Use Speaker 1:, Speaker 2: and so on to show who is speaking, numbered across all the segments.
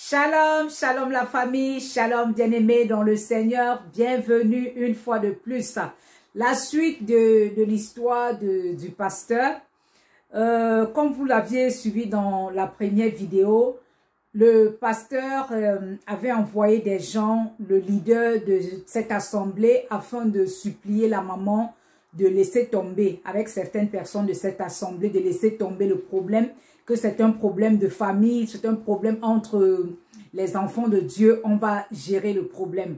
Speaker 1: Shalom, shalom la famille, shalom bien-aimés dans le Seigneur, bienvenue une fois de plus. La suite de l'histoire du pasteur, comme vous l'aviez suivi dans la première vidéo, le pasteur avait envoyé des gens, le leader de cette assemblée, afin de supplier la maman de laisser tomber, avec certaines personnes de cette assemblée, de laisser tomber le problème, que c'est un problème de famille, c'est un problème entre les enfants de Dieu, on va gérer le problème.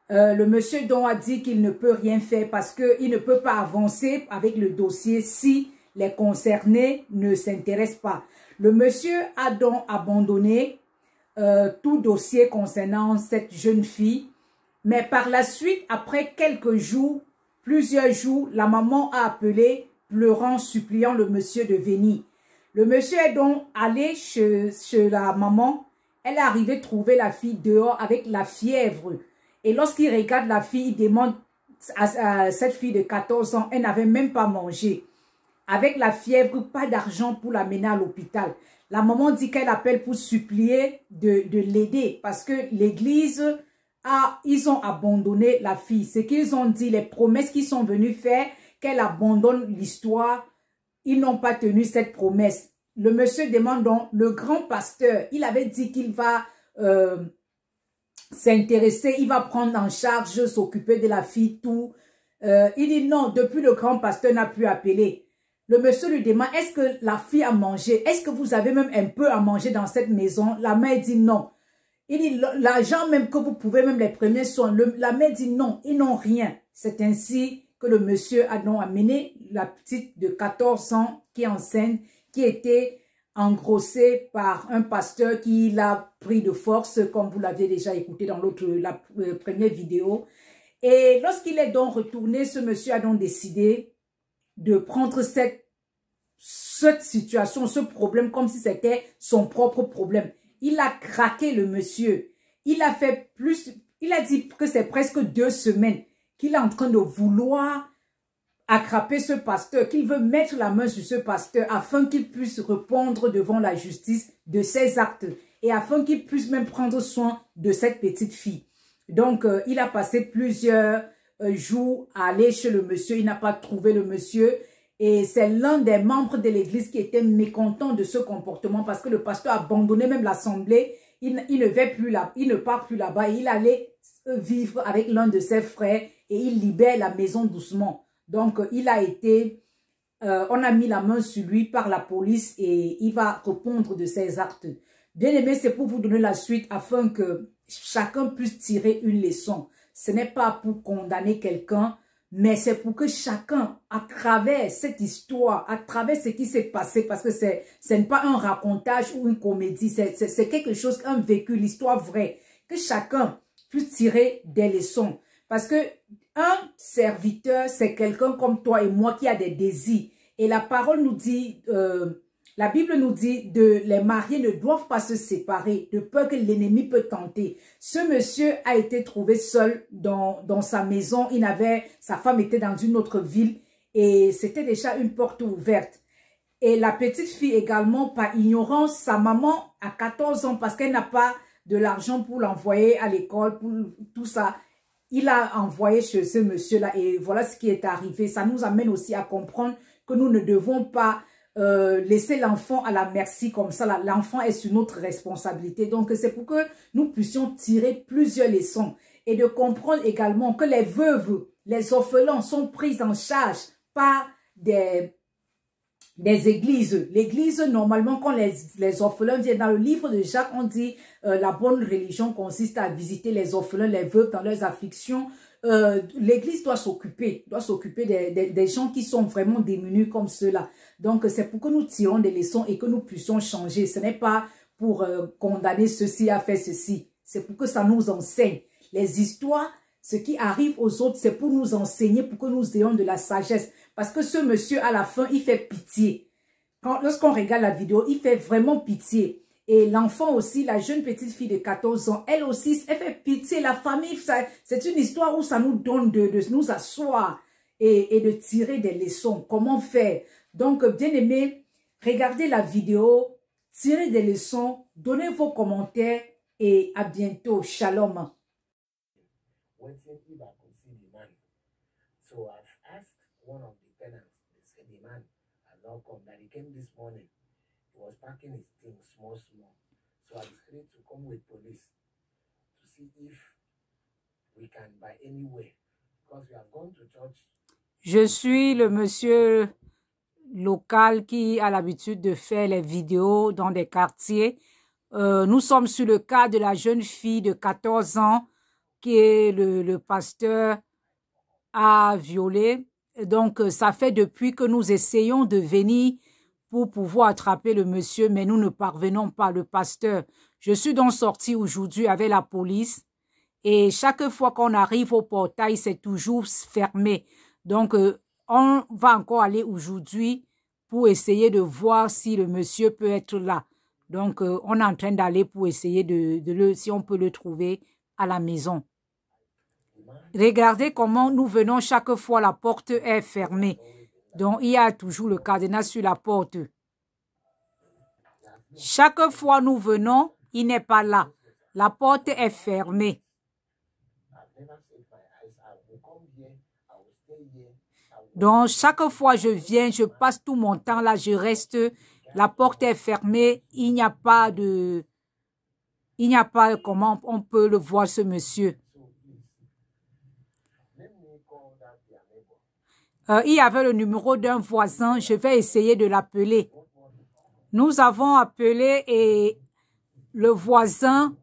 Speaker 1: Le monsieur donc a dit qu'il ne peut rien faire parce qu'il ne peut pas avancer avec le dossier si les concernés ne s'intéressent pas. Le monsieur a donc abandonné tout dossier concernant cette jeune fille, mais par la suite, après quelques jours, plusieurs jours, la maman a appelé, pleurant, suppliant le monsieur de venir. Le monsieur est donc allé chez la maman. Elle est arrivée trouver la fille dehors avec la fièvre. Et lorsqu'il regarde la fille, il demande à cette fille de 14 ans, elle n'avait même pas mangé. Avec la fièvre, pas d'argent pour l'amener à l'hôpital. La maman dit qu'elle appelle pour supplier de l'aider parce que l'église, ils ont abandonné la fille. Ce qu'ils ont dit, les promesses qu'ils sont venus faire, qu'elle abandonne l'histoire, ils n'ont pas tenu cette promesse. Le monsieur demande donc, le grand pasteur, il avait dit qu'il va s'intéresser, il va prendre en charge, s'occuper de la fille, tout. Il dit non, depuis le grand pasteur n'a plus appelé. Le monsieur lui demande, est-ce que la fille a mangé? Est-ce que vous avez même un peu à manger dans cette maison? La mère dit non. Il dit, l'argent même que vous pouvez, même les premiers soins, la mère dit non, ils n'ont rien. C'est ainsi que le monsieur a donc amené la petite de 14 ans qui est enceinte, qui était engrossée par un pasteur qui l'a pris de force, comme vous l'aviez déjà écouté dans la première vidéo. Et lorsqu'il est donc retourné, ce monsieur a donc décidé de prendre cette situation, ce problème, comme si c'était son propre problème. Il a craqué le monsieur. Il a fait plus, il a dit que c'est presque 2 semaines qu'il est en train de vouloir attraper ce pasteur, qu'il veut mettre la main sur ce pasteur afin qu'il puisse répondre devant la justice de ses actes et afin qu'il puisse même prendre soin de cette petite fille. Donc, il a passé plusieurs jours à aller chez le monsieur, il n'a pas trouvé le monsieur et c'est l'un des membres de l'église qui était mécontent de ce comportement parce que le pasteur a abandonné même l'assemblée, il ne va plus là, il ne part plus là-bas, il allait vivre avec l'un de ses frères et il libère la maison doucement. Donc, il a été, on a mis la main sur lui par la police et il va répondre de ses actes. Bien aimé, c'est pour vous donner la suite afin que chacun puisse tirer une leçon. Ce n'est pas pour condamner quelqu'un, mais c'est pour que chacun, à travers cette histoire, à travers ce qui s'est passé, parce que ce n'est pas un racontage ou une comédie, c'est quelque chose, un vécu, l'histoire vraie, que chacun puisse tirer des leçons. Parce que un serviteur, c'est quelqu'un comme toi et moi qui a des désirs. Et la parole nous dit, la Bible nous dit, les mariés ne doivent pas se séparer de peur que l'ennemi peut tenter. Ce monsieur a été trouvé seul dans sa maison. Sa femme était dans une autre ville et c'était déjà une porte ouverte. Et la petite fille également, par ignorance, sa maman a 14 ans parce qu'elle n'a pas de l'argent pour l'envoyer à l'école, pour tout ça. Il a envoyé chez ce monsieur-là et voilà ce qui est arrivé. Ça nous amène aussi à comprendre que nous ne devons pas laisser l'enfant à la merci comme ça. L'enfant est sur notre responsabilité. Donc, c'est pour que nous puissions tirer plusieurs leçons et de comprendre également que les veuves, les orphelins sont pris en charge par des églises. L'église, normalement, quand les orphelins viennent dans le livre de Jacques, on dit la bonne religion consiste à visiter les orphelins, les veuves dans leurs afflictions. L'église doit s'occuper des gens qui sont vraiment démunis comme ceux-là. Donc, c'est pour que nous tirons des leçons et que nous puissions changer. Ce n'est pas pour condamner ceci à faire ceci. C'est pour que ça nous enseigne. Les histoires, ce qui arrive aux autres, c'est pour nous enseigner, pour que nous ayons de la sagesse. Parce que ce monsieur, à la fin, il fait pitié. Lorsqu'on regarde la vidéo, il fait vraiment pitié. Et l'enfant aussi, la jeune petite fille de 14 ans, elle aussi, elle fait pitié. La famille, c'est une histoire où ça nous donne de nous asseoir et de tirer des leçons. Comment faire? Donc, bien aimé, regardez la vidéo, tirez des leçons, donnez vos commentaires, et à bientôt. Shalom.
Speaker 2: Waiting if I could see the man. So I've asked one of the tenants. They said the man had not come. That he came this morning. He was packing his things small. So I decided to come with police to see if we can by any way, because we have gone to church.
Speaker 1: Je suis le monsieur local qui a l'habitude de faire les vidéos dans des quartiers. Nous sommes sur le cas de la jeune fille de 14 ans qui est le pasteur a violé. Donc, ça fait depuis que nous essayons de venir pour pouvoir attraper le monsieur, mais nous ne parvenons pas, le pasteur. Je suis donc sorti aujourd'hui avec la police et chaque fois qu'on arrive au portail, c'est toujours fermé. Donc, on va encore aller aujourd'hui pour essayer de voir si le monsieur peut être là. Donc, on est en train d'aller pour essayer si on peut le trouver à la maison. Regardez comment nous venons chaque fois, la porte est fermée. Donc, il y a toujours le cadenas sur la porte. Chaque fois nous venons, il n'est pas là. La porte est fermée. Donc, chaque fois je viens, je passe tout mon temps là, je reste. La porte est fermée. Il n'y a pas comment on peut le voir, ce monsieur. Il y avait le numéro d'un voisin. Je vais essayer de l'appeler. Nous avons appelé et le voisin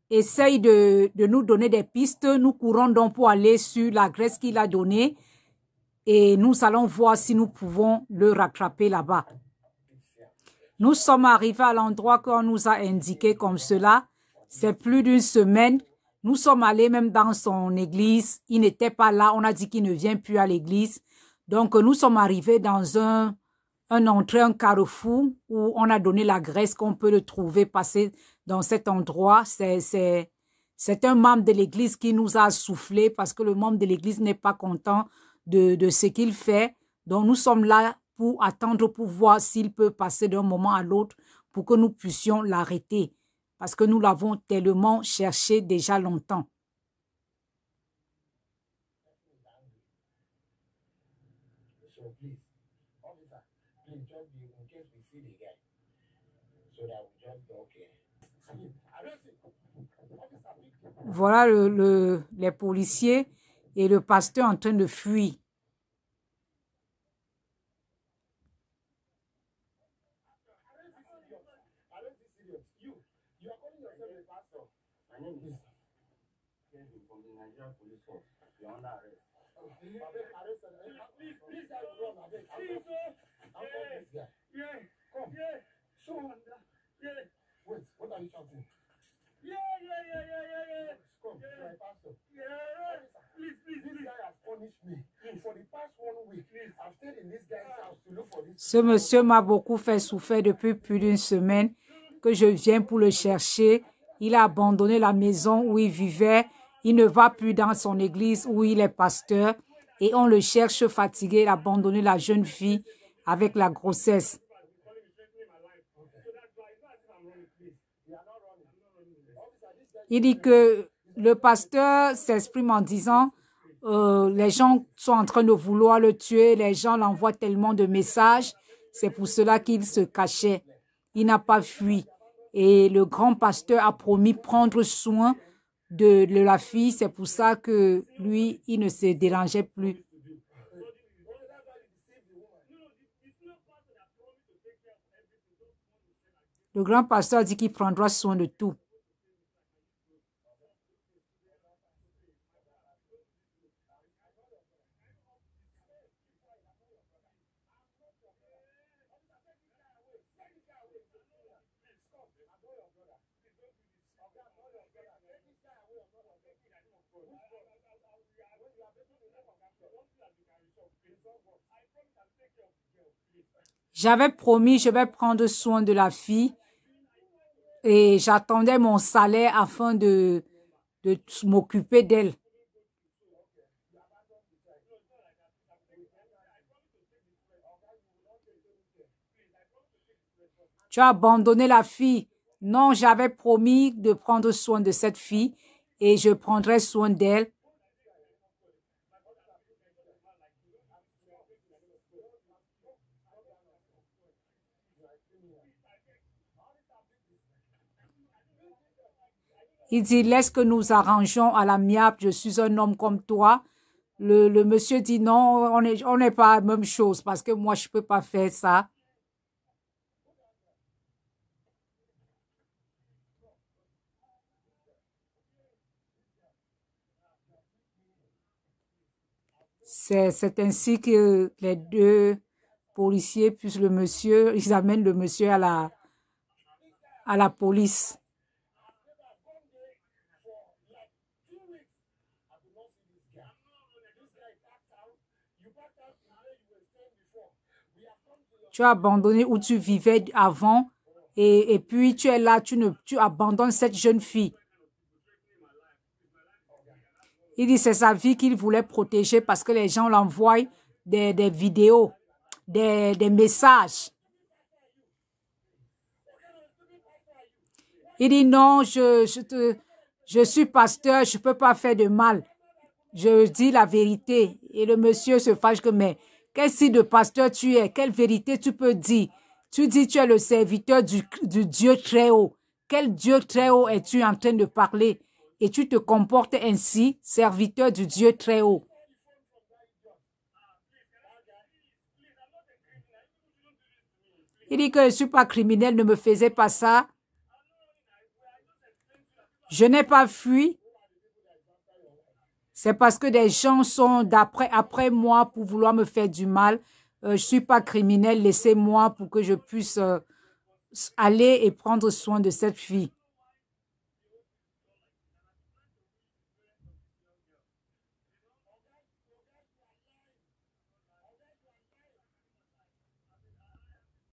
Speaker 1: essaye de nous donner des pistes. Nous courons donc pour aller sur l'adresse qu'il a donnée et nous allons voir si nous pouvons le rattraper là-bas. Nous sommes arrivés à l'endroit qu'on nous a indiqué comme cela. C'est plus d'une semaine. Nous sommes allés même dans son église. Il n'était pas là. On a dit qu'il ne vient plus à l'église. Donc, nous sommes arrivés dans un carrefour où on a donné l'adresse qu'on peut le trouver passer dans cet endroit. C'est un membre de l'église qui nous a soufflé parce que le membre de l'église n'est pas content de ce qu'il fait. Donc, nous sommes là pour attendre pour voir s'il peut passer d'un moment à l'autre pour que nous puissions l'arrêter. Parce que nous l'avons tellement cherché déjà longtemps. Voilà les policiers et le pasteur en train de fuir. Ce monsieur m'a beaucoup fait souffrir depuis plus d'une semaine que je viens pour le chercher. Il a abandonné la maison où il vivait. Il ne va plus dans son église où il est pasteur. Et on le cherche fatigué. Il a abandonné la jeune fille avec la grossesse. Il dit que le pasteur s'exprime en disant les gens sont en train de vouloir le tuer, les gens l'envoient tellement de messages, c'est pour cela qu'il se cachait. Il n'a pas fui. Et le grand pasteur a promis prendre soin de la fille, c'est pour ça que lui, il ne se dérangeait plus. Le grand pasteur dit qu'il prendra soin de tout. J'avais promis, je vais prendre soin de la fille et j'attendais mon salaire afin de m'occuper d'elle. Tu as abandonné la fille. Non, j'avais promis de prendre soin de cette fille et je prendrai soin d'elle. Il dit, laisse que nous arrangeons à l'amiable, je suis un homme comme toi. Le monsieur dit, non, on n'est pas la même chose parce que moi, je ne peux pas faire ça. C'est ainsi que les deux policiers, puis le monsieur, ils amènent le monsieur à la police. Tu as abandonné où tu vivais avant et puis tu es là, tu abandonnes cette jeune fille. Il dit c'est sa vie qu'il voulait protéger parce que les gens l'envoient des vidéos, des messages. Il dit non, je suis pasteur, je ne peux pas faire de mal. Je dis la vérité. Et le monsieur se fâche que mais quel style de pasteur tu es? Quelle vérité tu peux dire? Tu dis tu es le serviteur du Dieu très haut. Quel Dieu très haut es-tu en train de parler? Et tu te comportes ainsi, serviteur du Dieu très haut. Il dit que je ne suis pas criminel, ne me faisais pas ça. Je n'ai pas fui. C'est parce que des gens sont après moi pour vouloir me faire du mal. Je ne suis pas criminel, laissez-moi pour que je puisse aller et prendre soin de cette fille.